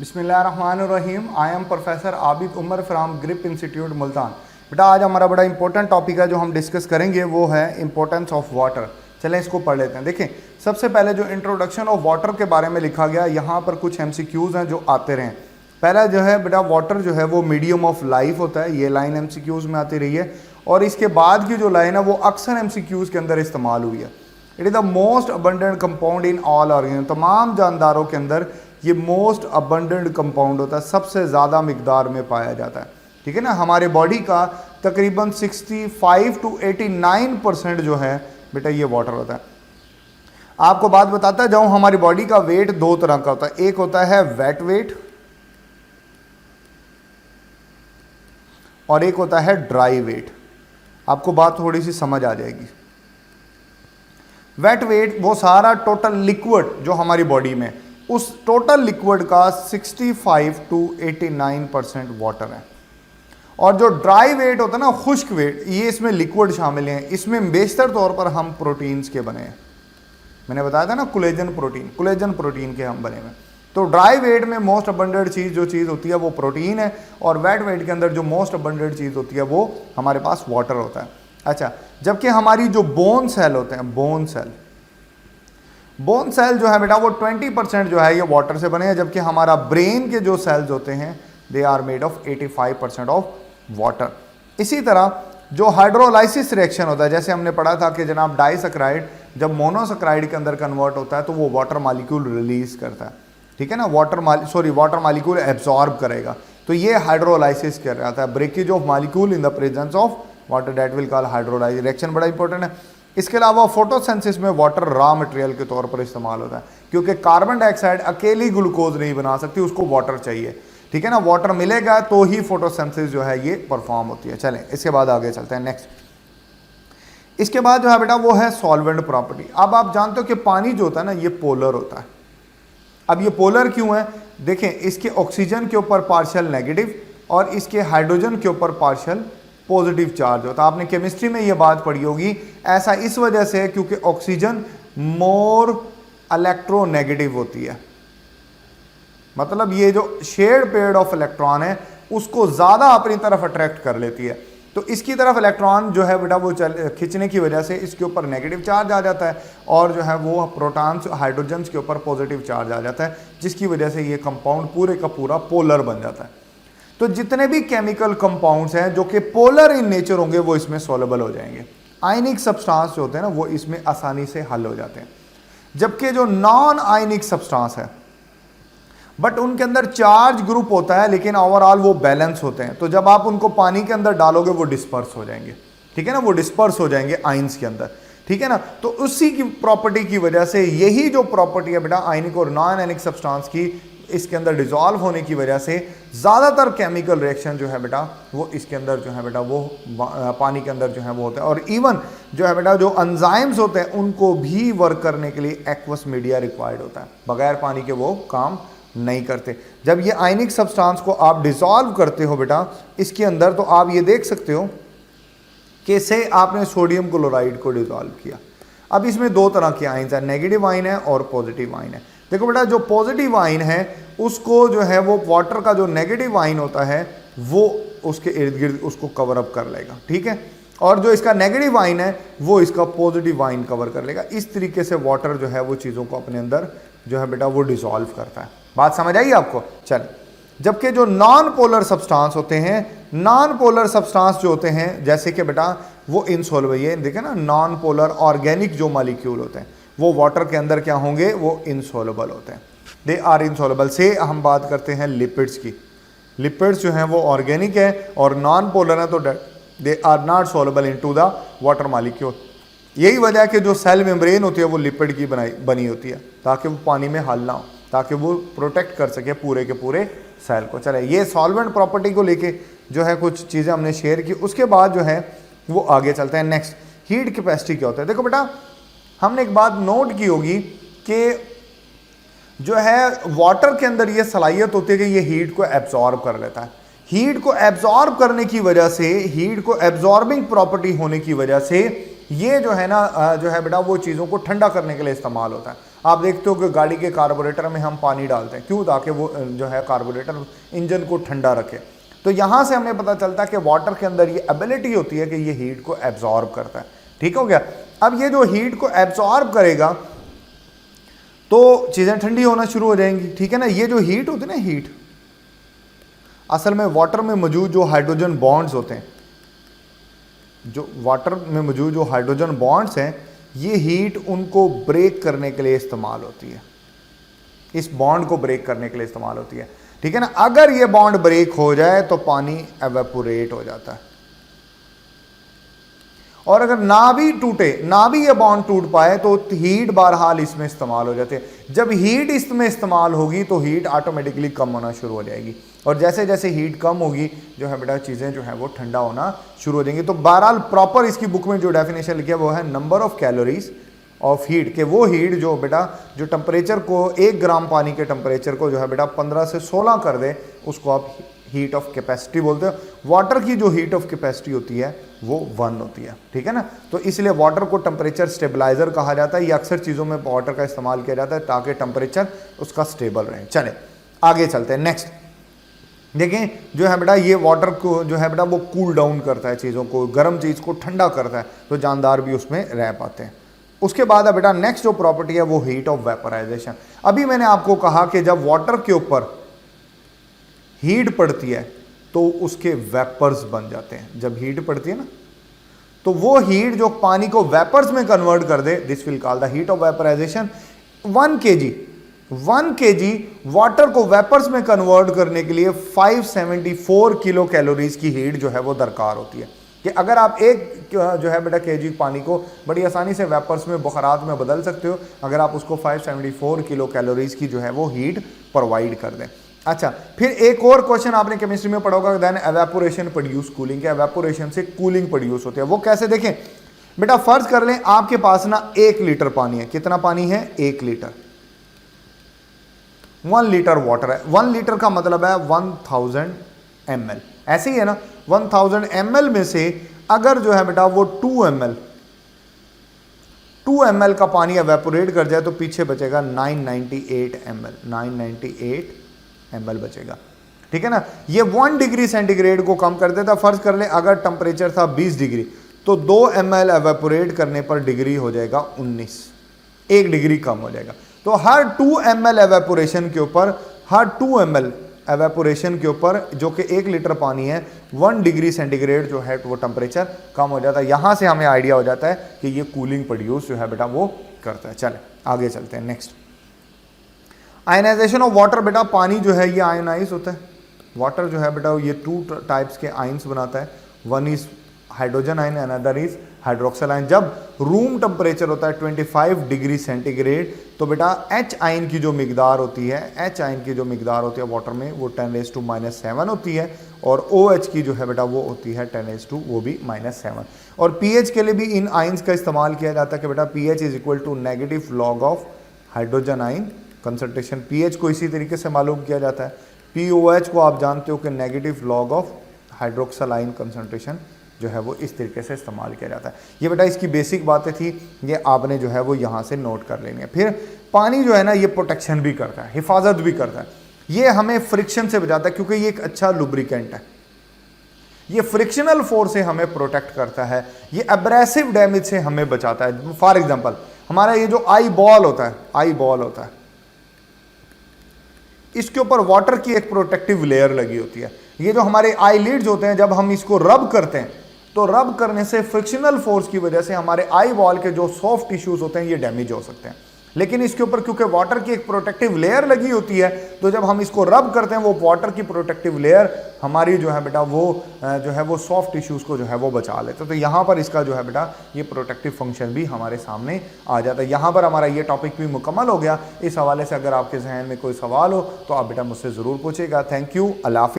बिस्मिल्लाहिर्रहमानिर्रहीम। I am professor Abid Umar from Grip institute Multan. बेटा आज हमारा बड़ा इंपॉर्टेंट टॉपिक है जो हम डिस्कस करेंगे वो है इंपॉर्टेंस ऑफ वाटर। चलें इसको पढ़ लेते हैं। देखें, सबसे पहले जो इंट्रोडक्शन ऑफ वाटर के बारे में लिखा गया, यहाँ पर कुछ MCQs हैं जो आते रहें। पहला जो है बेटा, वाटर जो है वो मीडियम ऑफ लाइफ होता है, ये लाइन MCQs में आती रही है। और इसके बाद की जो लाइन है वो अक्सर MCQs के अंदर इस्तेमाल हुई है। It is the most abundant compound in all organism. तमाम जानदारों के अंदर ये मोस्ट अबंडेंट कंपाउंड होता है, सबसे ज़्यादा मिकदार में पाया जाता है। ठीक है ना। हमारे बॉडी का तकरीबन 65 to 89% जो है बेटा ये वाटर होता है। आपको बात बताता जाऊं, हमारी बॉडी का वेट दो तरह का होता है। एक होता है वेट वेट और एक होता है ड्राई वेट। आपको बात थोड़ी सी समझ आ जाएगी। वेट वेट वो सारा टोटल लिक्विड जो हमारी बॉडी में, उस टोटल लिक्विड का 65 to 89% वाटर है। और जो ड्राई वेट होता है ना, खुश्क वेट, ये इसमें लिक्विड शामिल हैं। इसमें बेशतर तौर पर हम प्रोटीन्स के बने हैं। मैंने बताया था ना, कोलेजन प्रोटीन के हम बने हुए। तो ड्राई वेट में मोस्ट अबंडेंट चीज़ जो चीज़ होती है वो प्रोटीन है, और वेट वेट के अंदर जो मोस्ट अबंडेंट चीज़ होती है वो हमारे पास वाटर होता है। अच्छा, जबकि हमारी जो बोन सेल होते हैं, बोन सेल जो है बेटा वो 20% जो है ये वाटर से बने हैं, जबकि हमारा ब्रेन के जो सेल्स होते हैं they are made of 85% of water. इसी तरह जो हाइड्रोलाइसिस रिएक्शन होता है, जैसे हमने पढ़ा था कि जनाब डाइसक्राइड जब मोनोसक्राइड के अंदर कन्वर्ट होता है तो वो वाटर मॉलिक्यूल रिलीज करता है। ठीक है ना। वाटर मॉलिक्यूल एब्जॉर्ब करेगा, तो ये हाइड्रोलाइसिस कर रहा था। Breakage of molecule in the presence of water, that will call hydrolysis reaction. बड़ा इंपॉर्टेंट है। इसके अलावा फोटोसिंथेसिस में वाटर रॉ मटेरियल के तौर पर इस्तेमाल होता है, क्योंकि कार्बन डाइऑक्साइड अकेली ग्लूकोज नहीं बना सकती, उसको वाटर चाहिए। ठीक है ना। वाटर मिलेगा तो ही फोटोसिंथेसिस जो है ये परफॉर्म होती है। चलें इसके बाद आगे चलते हैं नेक्स्ट। इसके बाद जो है बेटा वो है सॉल्वेंट प्रॉपर्टी। अब आप जानते हो कि पानी जो होता है ना ये पोलर होता है। अब ये पोलर क्यों है? देखें, इसके ऑक्सीजन के ऊपर पार्शियल नेगेटिव और इसके हाइड्रोजन के ऊपर पार्शियल पॉजिटिव चार्ज होता है। आपने केमिस्ट्री में ये बात पढ़ी होगी। ऐसा इस वजह से है क्योंकि ऑक्सीजन मोर इलेक्ट्रोनेगेटिव होती है। मतलब ये जो शेयर्ड पेयर ऑफ इलेक्ट्रॉन है उसको ज़्यादा अपनी तरफ अट्रैक्ट कर लेती है। तो इसकी तरफ इलेक्ट्रॉन जो है बेटा वो खींचने की वजह से इसके ऊपर नेगेटिव चार्ज आ जाता है, और जो है वो प्रोटॉन्स हाइड्रोजन्स के ऊपर पॉजिटिव चार्ज आ जाता है, जिसकी वजह से ये कंपाउंड पूरे का पूरा पोलर बन जाता है। तो जितने भी केमिकल कंपाउंड्स हैं जो कि पोलर इन नेचर होंगे वो इसमें सॉल्युबल हो जाएंगे। आयनिक सब्सटेंस जो होते हैं ना वो इसमें आसानी से हल हो जाते हैं। जबकि जो नॉन आयनिक सब्सटेंस है बट उनके अंदर चार्ज ग्रुप होता है, लेकिन ओवरऑल वो बैलेंस होते हैं, तो जब आप उनको पानी के अंदर डालोगे वो डिस्पर्स हो जाएंगे। ठीक है ना। वो डिस्पर्स हो जाएंगे आयंस के अंदर। ठीक है ना। तो उसी की प्रॉपर्टी की वजह से, यही जो प्रॉपर्टी है बेटा आयनिक और नॉन आयनिक सब्सटेंस की, इसके अंदर डिसॉल्व होने की वजह से ज़्यादातर केमिकल रिएक्शन जो है बेटा वो इसके अंदर जो है बेटा वो पानी के अंदर जो है वो होता है। और इवन जो है बेटा जो एंजाइम्स होते हैं उनको भी वर्क करने के लिए एक्वस मीडिया रिक्वायर्ड होता है। बगैर पानी के वो काम नहीं करते। जब ये आयनिक सब्सटेंस को आप डिसॉल्व करते हो बेटा इसके अंदर, तो आप ये देख सकते हो कि से आपने सोडियम क्लोराइड को डिसॉल्व किया। अब इसमें दो तरह के आयन्स हैं, नेगेटिव आयन है और पॉजिटिव आयन है। देखो बेटा, जो पॉजिटिव आयन है उसको जो है वो वाटर का जो नेगेटिव आयन होता है वो उसके इर्द गिर्द उसको कवर अप कर लेगा। ठीक है। और जो इसका नेगेटिव आयन है वो इसका पॉजिटिव आयन कवर कर लेगा। इस तरीके से वाटर जो है वो चीज़ों को अपने अंदर जो है बेटा वो डिसॉल्व करता है। बात समझ आई आपको? चल, जबकि जो नॉन पोलर सब्सटेंस होते हैं, नॉन पोलर सब्सटेंस जो होते हैं जैसे कि बेटा वो इनसॉल्युबल, ये देखें ना, नॉन पोलर ऑर्गेनिक जो मॉलिक्यूल होते हैं वो वाटर के अंदर क्या होंगे, वो इनसॉल्युबल होते हैं, दे आर इनसॉल्युबल। से हम बात करते हैं लिपिड्स की। लिपिड्स जो हैं वो ऑर्गेनिक है और नॉन पोलर है, तो they are not soluble into the water molecule. यही वजह है कि जो सेल मेम्ब्रेन होती है वो लिपिड की बनी होती है, ताकि वो पानी में हल ना हो, ताकि वो प्रोटेक्ट कर सके पूरे के पूरे सेल को। चले, ये सॉल्वेंट प्रॉपर्टी को लेके जो है कुछ चीज़ें हमने शेयर की। उसके बाद जो है वो आगे चलते हैं नेक्स्ट। हीट कैपेसिटी क्या होता है? देखो बेटा, हमने एक बात नोट की होगी कि जो है वाटर के अंदर ये सलाहियत होती है कि ये हीट को एब्जॉर्ब कर लेता है। हीट को एब्जॉर्ब करने की वजह से, हीट को एब्जॉर्बिंग प्रॉपर्टी होने की वजह से ये जो है ना जो है बेटा वो चीज़ों को ठंडा करने के लिए इस्तेमाल होता है। आप देखते हो कि गाड़ी के कार्बोरेटर में हम पानी डालते हैं, क्यों? ताकि वो जो है कार्बोरेटर इंजन को ठंडा रखे। तो यहाँ से हमें पता चलता है कि वाटर के अंदर ये एबिलिटी होती है कि ये हीट को एब्जॉर्ब करता है। ठीक हो गया। अब ये जो हीट को एब्जॉर्ब करेगा तो चीज़ें ठंडी होना शुरू हो जाएंगी। ठीक है ना। ये जो हीट होती है ना, हीट असल में वाटर में मौजूद जो हाइड्रोजन बॉन्ड्स होते हैं, जो वाटर में मौजूद जो हाइड्रोजन बॉन्ड्स हैं, ये हीट उनको ब्रेक करने के लिए इस्तेमाल होती है, इस बॉन्ड को ब्रेक करने के लिए इस्तेमाल होती है। ठीक है ना। अगर ये बॉन्ड ब्रेक हो जाए तो पानी एवेपोरेट हो जाता है, और अगर ना भी टूटे, ना भी ये बॉन्ड टूट पाए तो हीट बहरहाल इसमें इस्तेमाल हो जाते हैं। जब हीट इसमें इस्तेमाल होगी तो हीट ऑटोमेटिकली कम होना शुरू हो जाएगी, और जैसे जैसे हीट कम होगी जो है बेटा चीज़ें जो है वो ठंडा होना शुरू हो जाएंगी। तो बहरहाल प्रॉपर इसकी बुक में जो डेफिनेशन लिखी है वो है number of calories of heat, के वो हीट जो बेटा जो टेम्परेचर को 1 ग्राम पानी के टेम्परेचर को जो है बेटा 15 से 16 कर दे, उसको आप हीट ऑफ कैपेसिटी बोलते हो। वाटर की जो हीट ऑफ कैपेसिटी होती है वो 1 होती है। ठीक है ना। तो इसलिए वाटर को टेम्परेचर स्टेबलाइजर कहा जाता है। ये अक्सर चीज़ों में वाटर का इस्तेमाल किया जाता है ताकि टेम्परेचर उसका स्टेबल रहे। चले आगे चलते हैं। नेक्स्ट देखें, जो है बेटा ये वाटर को जो है बेटा वो कूल डाउन करता है, चीज़ों को, गर्म चीज़ को ठंडा करता है, तो जानदार भी उसमें रह पाते हैं। उसके बाद है बेटा नेक्स्ट जो प्रॉपर्टी है वो हीट ऑफ वेपराइजेशन। अभी मैंने आपको कहा कि जब वाटर के ऊपर हीट पड़ती है तो उसके वेपर्स बन जाते हैं। जब हीट पड़ती है ना, तो वो हीट जो पानी को वेपर्स में कन्वर्ट कर दे, this will call the heat of vaporisation. 1 kg water को वेपर्स में कन्वर्ट करने के लिए 574 किलो कैलोरीज की हीट जो है वो दरकार होती है। कि अगर आप एक जो है बेटा केजी पानी को बड़ी आसानी से वेपर्स में, बुखारात में बदल सकते हो, अगर आप उसको 574 किलो कैलोरीज की जो है वो हीट प्रोवाइड कर दें। अच्छा, फिर एक और क्वेश्चन आपने केमिस्ट्री में पढ़ा होगा, देन एवेपोरेशन प्रोड्यूस कूलिंग, के एवेपोरेशन से कूलिंग प्रोड्यूस होती है। वो कैसे? देखें बेटा, फर्ज कर लें आपके पास ना 1 लीटर पानी है। कितना पानी है? 1 लीटर। 1 लीटर वाटर है। 1 लीटर का मतलब है 1000 ml, ऐसे ही है ना। 1000 ml में से अगर जो है बेटा वो 2 ml का पानी एवेपोरेट कर जाए तो पीछे बचेगा 998 ml बचेगा। ठीक है ना। ये 1 डिग्री सेंटीग्रेड को कम कर देता। फर्ज कर ले अगर टेम्परेचर था 20 डिग्री तो 2 ml एवेपोरेट करने पर डिग्री हो जाएगा 19, 1 डिग्री कम हो जाएगा। तो हर 2 ml एवेपोरेशन के ऊपर, हर 2 ml एवेपोरेशन के ऊपर जो कि 1 लीटर पानी है, 1 डिग्री सेंटीग्रेड जो है वो टेम्परेचर कम हो जाता है। यहाँ से हमें आइडिया हो जाता है कि ये कूलिंग प्रोड्यूस जो है बेटा वो करता है। चले आगे चलते हैं। Next, ionisation of water. बेटा पानी जो है ये आयनाइज होता है। वाटर जो है बेटा ये 2 टाइप्स के आयंस बनाता है। One is hydrogen ion, another is hydroxyl ion. जब रूम टेम्परेचर होता है 25 डिग्री सेंटीग्रेड तो बेटा H आयन की जो मिकदार होती है, H आयन की जो मिकदार होती है वाटर में वो 10⁻⁻7 होती है, और OH की जो है बेटा वो होती है 10⁻, वो भी -7। और pH के लिए भी इन आयन्स का इस्तेमाल किया जाता है कि बेटा pH is equal to negative log of hydrogen ion concentration. pH को इसी तरीके से मालूम किया जाता है। POH को आप जानते हो कि negative log of hydroxyl ion concentration जो है वो इस तरीके से इस्तेमाल किया जाता है। ये बेटा इसकी बेसिक बातें थी, ये आपने जो है वो यहाँ से नोट कर लेनी है। फिर पानी जो है ना ये प्रोटेक्शन भी करता है, हिफाजत भी करता है। ये हमें फ्रिक्शन से बचाता है क्योंकि ये एक अच्छा लुब्रिकेंट है। ये फ्रिक्शनल फोर्स से हमें प्रोटेक्ट करता है। ये एब्रेसिव डैमेज से हमें बचाता है। फॉर एग्जाम्पल हमारा ये जो आई बॉल होता है, इसके ऊपर वाटर की एक प्रोटेक्टिव लेयर लगी होती है। ये जो हमारे आई लिड्स होते हैं, जब हम इसको रब करते हैं तो रब करने से फ्रिक्शनल फोर्स की वजह से हमारे आई बॉल के जो सॉफ्ट टिश्यूज होते हैं ये डैमेज हो सकते हैं। लेकिन इसके ऊपर क्योंकि वाटर की एक प्रोटेक्टिव लेयर लगी होती है, तो जब हम इसको रब करते हैं वो वाटर की प्रोटेक्टिव लेयर हमारी जो है बेटा वो जो है वो सॉफ्ट टिश्यूज को जो है वो बचा लेते हैं। तो यहाँ पर इसका जो है बेटा ये प्रोटेक्टिव फंक्शन भी हमारे सामने आ जाता है। यहाँ पर हमारा ये टॉपिक भी मुकम्मल हो गया। इस हवाले से अगर आपके जहन में कोई सवाल हो तो आप बेटा मुझसे ज़रूर पूछेगा। Thank you. अल्लाह हाफ़िज़।